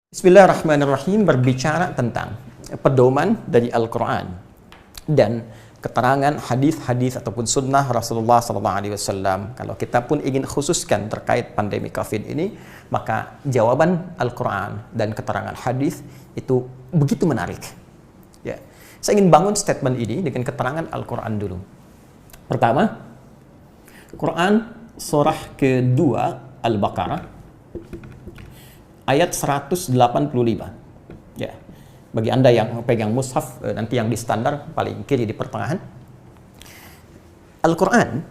Bismillahirrahmanirrahim, berbicara tentang pedoman dari Al-Quran dan keterangan hadis-hadis ataupun sunnah Rasulullah SAW. Kalau kita pun ingin khususkan terkait pandemi COVID ini, maka jawaban Al-Quran dan keterangan hadis itu begitu menarik. Ya, saya ingin bangun statement ini dengan keterangan Al-Quran dulu. Pertama, Quran surah kedua Al-Baqarah ayat 185. Ya. Bagi Anda yang pegang mushaf, nanti yang di standar paling kiri di pertengahan. Al-Quran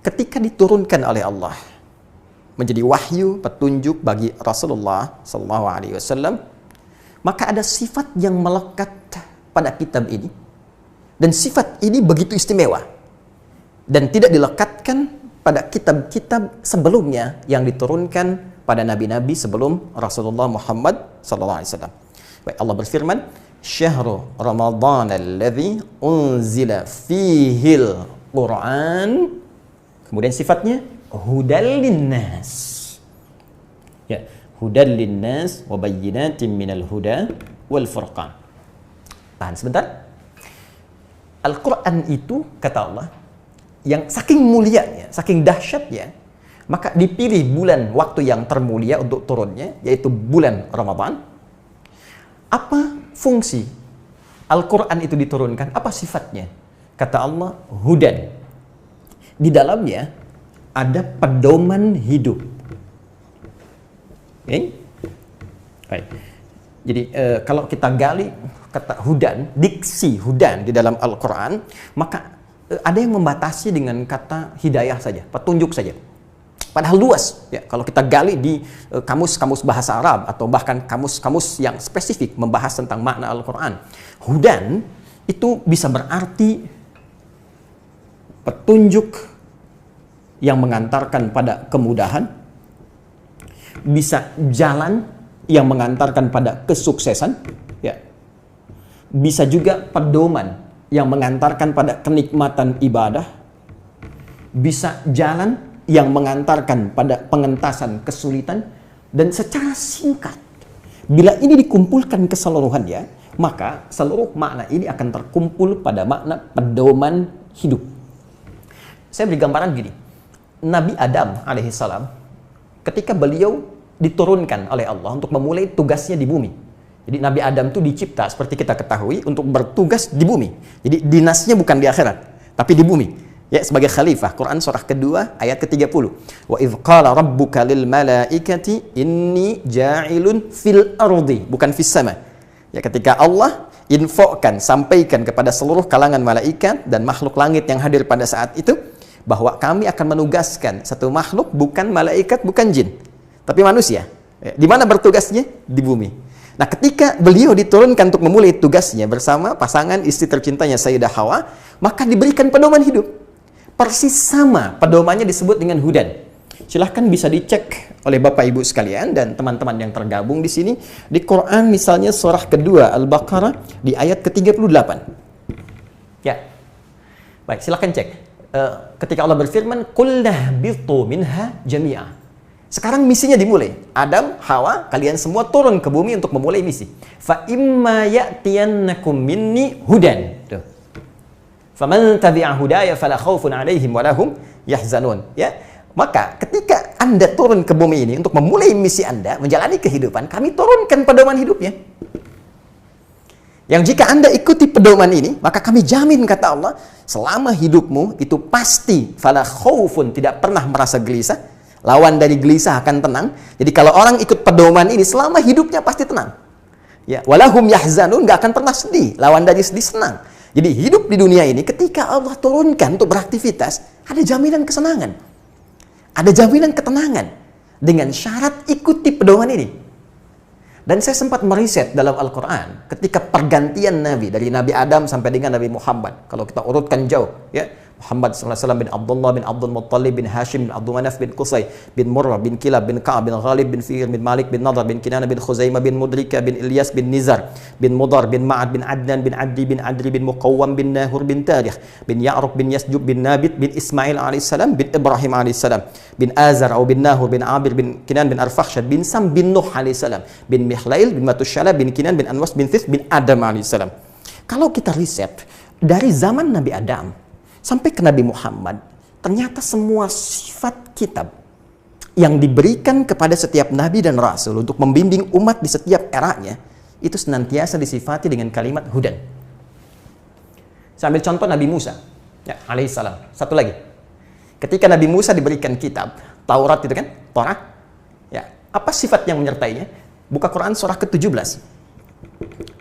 ketika diturunkan oleh Allah menjadi wahyu petunjuk bagi Rasulullah SAW, maka ada sifat yang melekat pada kitab ini, dan sifat ini begitu istimewa dan tidak dilekatkan pada kitab-kitab sebelumnya yang diturunkan pada nabi-nabi sebelum Rasulullah Muhammad SAW. Baik, Allah berfirman, "Syahrul Ramadan alladzi unzila fihil Qur'an." Kemudian sifatnya hudal linnas. Ya, hudal linnas wa bayyinatin minal huda wal furqan. Tahan sebentar. Al-Qur'an itu, kata Allah, yang saking mulianya, saking dahsyatnya, maka dipilih bulan waktu yang termulia untuk turunnya, yaitu bulan Ramadan. Apa fungsi Al-Quran itu diturunkan? Apa sifatnya? Kata Allah, hudan. Di dalamnya ada pedoman hidup. Okay? Baik. Jadi kalau kita gali kata hudan, diksi hudan di dalam Al-Quran, maka ada yang membatasi dengan kata hidayah saja, petunjuk saja. Padahal luas, ya. Kalau kita gali di kamus-kamus bahasa Arab atau bahkan kamus-kamus yang spesifik membahas tentang makna Al-Quran, hudan itu bisa berarti petunjuk yang mengantarkan pada kemudahan, bisa jalan yang mengantarkan pada kesuksesan, ya. Bisa juga pedoman yang mengantarkan pada kenikmatan ibadah, bisa jalan yang mengantarkan pada pengentasan kesulitan. Dan secara singkat, bila ini dikumpulkan keseluruhannya, maka seluruh makna ini akan terkumpul pada makna pedoman hidup. Saya beri gambaran gini, Nabi Adam alaihissalam ketika beliau diturunkan oleh Allah untuk memulai tugasnya di bumi. Jadi Nabi Adam itu dicipta seperti kita ketahui untuk bertugas di bumi. Jadi dinasnya bukan di akhirat, tapi di bumi. Ya, sebagai khalifah. Quran surah kedua ayat ke-30. Wa idz qala rabbuka lil malaikati inni ja'ilun fil ardi, bukan fis sama. Ya, ketika Allah infokan, sampaikan kepada seluruh kalangan malaikat dan makhluk langit yang hadir pada saat itu bahwa kami akan menugaskan satu makhluk, bukan malaikat, bukan jin, tapi manusia. Ya, di mana bertugasnya? Di bumi. Nah, ketika beliau diturunkan untuk memulai tugasnya bersama pasangan istri tercintanya Sayyidah Hawa, maka diberikan pedoman hidup. Persis sama pedomannya disebut dengan hudan. Silahkan bisa dicek oleh Bapak Ibu sekalian dan teman-teman yang tergabung di sini di Quran, misalnya surah kedua Al-Baqarah di ayat ke-38. Ya. Baik, silahkan cek. Ketika Allah berfirman, "Qul nahbitu minha jami'a." Sekarang misinya dimulai. Adam, Hawa, kalian semua turun ke bumi untuk memulai misi. Fa imma ya'tiyannakum minni hudan. Tuh. Faman tabi'a hudaya fala khaufun 'alaihim wa lahum yahzanun. Ya. Maka ketika Anda turun ke bumi ini untuk memulai misi Anda menjalani kehidupan, kami turunkan pedoman hidupnya. Yang jika Anda ikuti pedoman ini, maka kami jamin, kata Allah, selama hidupmu itu pasti fala khaufun, tidak pernah merasa gelisah. Lawan dari gelisah akan tenang. Jadi kalau orang ikut pedoman ini selama hidupnya pasti tenang. Ya, walahum yahzanun, enggak akan pernah sedih. Lawan dari sedih senang. Jadi hidup di dunia ini ketika Allah turunkan untuk beraktivitas, ada jaminan kesenangan. Ada jaminan ketenangan dengan syarat ikuti pedoman ini. Dan saya sempat meriset dalam Al-Quran ketika pergantian Nabi dari Nabi Adam sampai dengan Nabi Muhammad. Kalau kita urutkan jauh, ya, Muhammad sallallahu alaihi wasallam bin Abdullah bin Abdul Muttalib bin Hashim bin Abdul Manaf bin Qusay bin Murrah bin Kilab bin Ka'ab bin Ghalib bin Fihr bin Malik bin Nadar bin Kinana bin Khuzaimah bin Mudrika bin Ilyas bin Nizar bin Mudar bin Ma'ad bin Adnan bin Addi bin Adri bin Muqawwam bin Nahur bin Tarikh bin Ya'rub bin Yasjub bin Nabit bin Ismail alaihissalam bin Ibrahim alaihissalam bin Azar atau bin Nahur bin Abir bin Kinan bin Arfakhshad bin Sam bin Nuh alaihissalam bin Mihlail bin Matushala bin Kinan bin Anwas bin Thith bin Adam alaihissalam. Kalau kita riset dari zaman Nabi Adam sampai ke Nabi Muhammad, ternyata semua sifat kitab yang diberikan kepada setiap nabi dan rasul untuk membimbing umat di setiap eranya, itu senantiasa disifati dengan kalimat hudan. Saya ambil contoh Nabi Musa, ya, alaihissalam. Satu lagi, ketika Nabi Musa diberikan kitab Taurat itu kan, Torah, ya, apa sifat yang menyertainya? Buka Quran surah ke-17,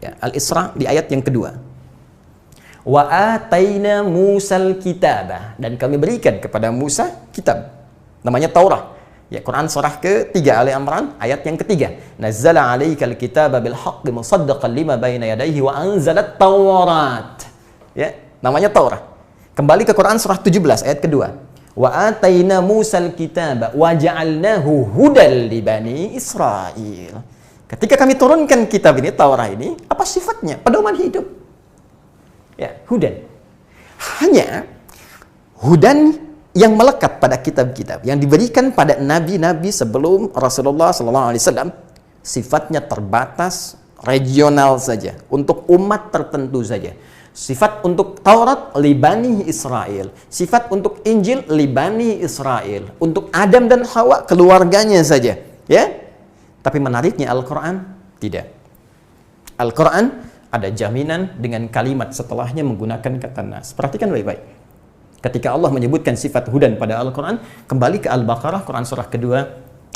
ya, Al-Isra di ayat yang kedua. Wa ataina Musal kitabah, dan kami berikan kepada Musa kitab namanya Taurah, ya, Quran surah ke-3 Ali Imran ayat yang ketiga. Nazzala 'alaikal kitaba bil haqqi musaddaqan lima baina yadayhi wa anzalat Taurat, ya, namanya Taurah. Kembali ke Quran surah 17 ayat kedua. Wa ataina Musal kitaba wa ja'alnahu hudal li bani Israil. Ketika kami turunkan kitab ini, Taurah ini, apa sifatnya? Pedoman hidup. Ya, hudan. Hanya hudan yang melekat pada kitab-kitab yang diberikan pada nabi-nabi sebelum Rasulullah SAW, sifatnya terbatas, regional saja, untuk umat tertentu saja. Sifat untuk Taurat libani Israel, sifat untuk Injil libani Israel, untuk Adam dan Hawa keluarganya saja, ya. Tapi menariknya Al-Quran tidak. Al-Quran ada jaminan dengan kalimat setelahnya menggunakan kata nas. Perhatikan baik-baik. Ketika Allah menyebutkan sifat hudan pada Al-Quran, kembali ke Al-Baqarah, Quran surah kedua,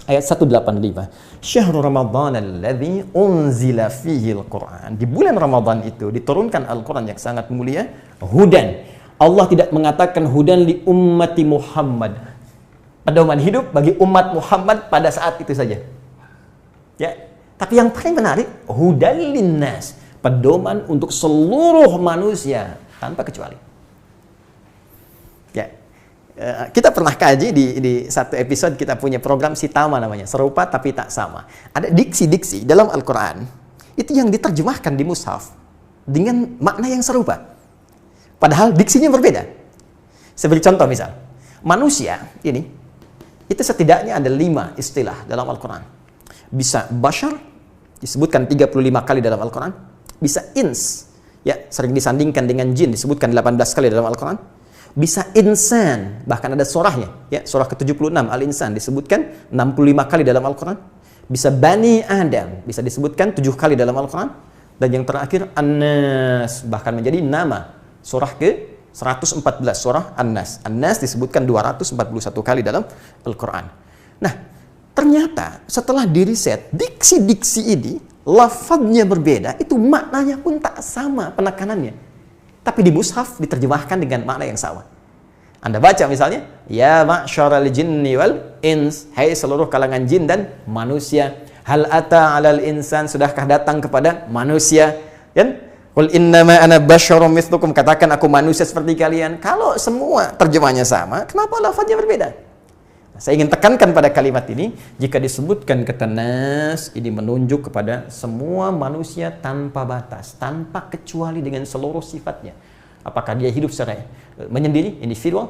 ayat 185. Syahrul Ramadhan alladhi unzila fihi Al-Quran. Di bulan Ramadan itu diturunkan Al-Quran yang sangat mulia, hudan. Allah tidak mengatakan hudan li ummati Muhammad. Pedoman hidup bagi umat Muhammad pada saat itu saja. Ya, tapi yang paling menarik, hudan linnas. Pedoman untuk seluruh manusia tanpa kecuali. Ya, kita pernah kaji di satu episode, kita punya program Sitama namanya, serupa tapi tak sama. Ada diksi-diksi dalam Al-Quran itu yang diterjemahkan di mushaf dengan makna yang serupa, padahal diksinya berbeda. Saya beri contoh, misal manusia ini, itu setidaknya ada 5 istilah dalam Al-Quran. Bisa bashar, disebutkan 35 kali dalam Al-Quran. Bisa ins, ya, sering disandingkan dengan jin, disebutkan 18 kali dalam Al-Quran. Bisa insan, bahkan ada surahnya, ya, surah ke-76 Al-Insan disebutkan 65 kali dalam Al-Quran. Bisa Bani Adam, bisa disebutkan 7 kali dalam Al-Quran. Dan yang terakhir An-Nas, bahkan menjadi nama, surah ke-114 surah An-Nas. An-Nas disebutkan 241 kali dalam Al-Quran. Nah, ternyata setelah diriset, diksi-diksi ini lafadznya berbeda, itu maknanya pun tak sama penekanannya. Tapi di mushaf diterjemahkan dengan makna yang sama. Anda baca misalnya, ya ma'syaral jinni wal ins, hai seluruh kalangan jin dan manusia. Hal ata 'alal insan, sudahkah datang kepada manusia? Kan? Qul innama ana basyarum mithlukum, katakan aku manusia seperti kalian. Kalau semua terjemahnya sama, kenapa lafadznya berbeda? Saya ingin tekankan pada kalimat ini, jika disebutkan kata nas, ini menunjuk kepada semua manusia tanpa batas, tanpa kecuali dengan seluruh sifatnya. Apakah dia hidup secara menyendiri, individual,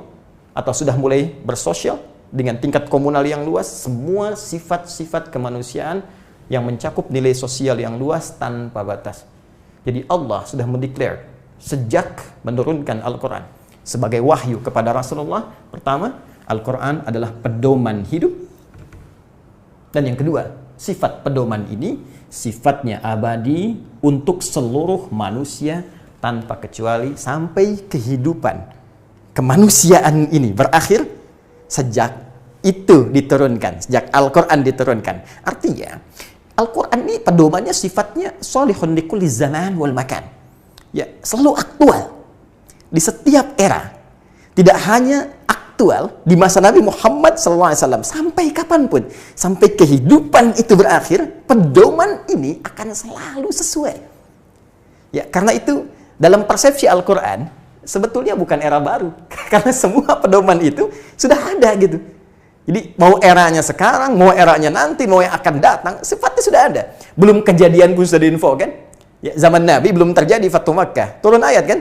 atau sudah mulai bersosial dengan tingkat komunal yang luas, semua sifat-sifat kemanusiaan yang mencakup nilai sosial yang luas tanpa batas. Jadi Allah sudah mendeklar sejak menurunkan Al-Quran sebagai wahyu kepada Rasulullah. Pertama, Al-Quran adalah pedoman hidup. Dan yang kedua, sifat pedoman ini sifatnya abadi untuk seluruh manusia tanpa kecuali sampai kehidupan kemanusiaan ini berakhir sejak itu diturunkan, sejak Al-Quran diturunkan. Artinya, Al-Quran ini pedomannya sifatnya sholihun likulli zaman wal makan. Ya, selalu aktual di setiap era. Tidak hanya aktual di masa Nabi Muhammad SAW, sampai kapanpun, sampai kehidupan itu berakhir, pedoman ini akan selalu sesuai. Ya, karena itu dalam persepsi Al-Quran, sebetulnya bukan era baru. Karena semua pedoman itu sudah ada gitu. Jadi mau eranya sekarang, mau eranya nanti, mau yang akan datang, sifatnya sudah ada. Belum kejadian pun sudah diinfokan. Ya, zaman Nabi belum terjadi Fathu Makkah. Turun ayat kan?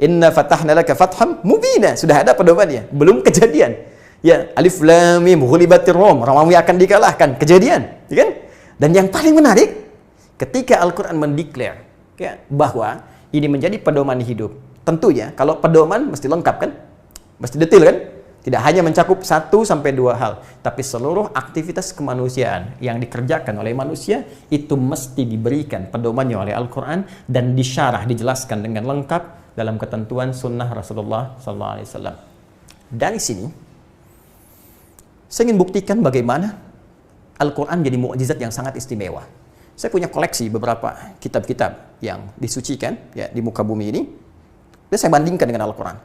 Inna fatahna laka fatham mubina. Sudah ada pedomannya. Belum kejadian. Ya, alif lam mim ghulibatir rum. Romawi akan dikalahkan. Kejadian. Ya kan? Dan yang paling menarik, ketika Al-Quran mendeklar ya, bahwa ini menjadi pedoman hidup. Tentunya, kalau pedoman mesti lengkap kan? Mesti detail kan? Tidak hanya mencakup 1 sampai 2 hal, tapi seluruh aktivitas kemanusiaan yang dikerjakan oleh manusia itu mesti diberikan pedomannya oleh Al-Quran dan disyarah, dijelaskan dengan lengkap dalam ketentuan sunnah Rasulullah SAW. Dari sini, saya ingin buktikan bagaimana Al-Quran jadi mukjizat yang sangat istimewa. Saya punya koleksi beberapa kitab-kitab yang disucikan ya, di muka bumi ini, dan saya bandingkan dengan Al-Quran.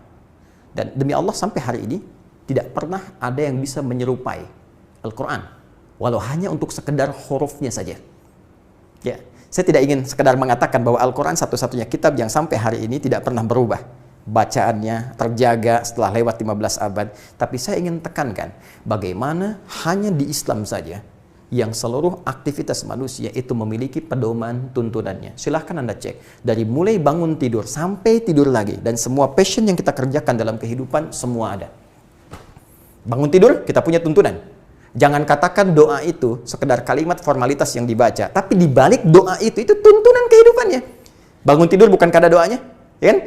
Dan demi Allah sampai hari ini, tidak pernah ada yang bisa menyerupai Al-Quran, walau hanya untuk sekedar hurufnya saja. Ya, saya tidak ingin sekedar mengatakan bahwa Al-Quran satu-satunya kitab yang sampai hari ini tidak pernah berubah. Bacaannya terjaga setelah lewat 15 abad. Tapi saya ingin tekankan bagaimana hanya di Islam saja yang seluruh aktivitas manusia itu memiliki pedoman tuntunannya. Silahkan Anda cek. Dari mulai bangun tidur sampai tidur lagi. Dan semua passion yang kita kerjakan dalam kehidupan, semua ada. Bangun tidur, kita punya tuntunan. Jangan katakan doa itu sekedar kalimat formalitas yang dibaca. Tapi di balik doa itu tuntunan kehidupannya. Bangun tidur bukan ada doanya? Ya kan?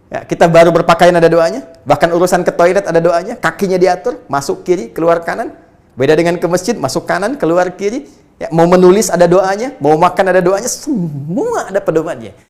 Ya, kita baru berpakaian ada doanya. Bahkan urusan ke toilet ada doanya. Kakinya diatur, masuk kiri, keluar kanan. Beda dengan ke masjid, masuk kanan, keluar kiri. Ya, mau menulis ada doanya, mau makan ada doanya. Semua ada pedomannya.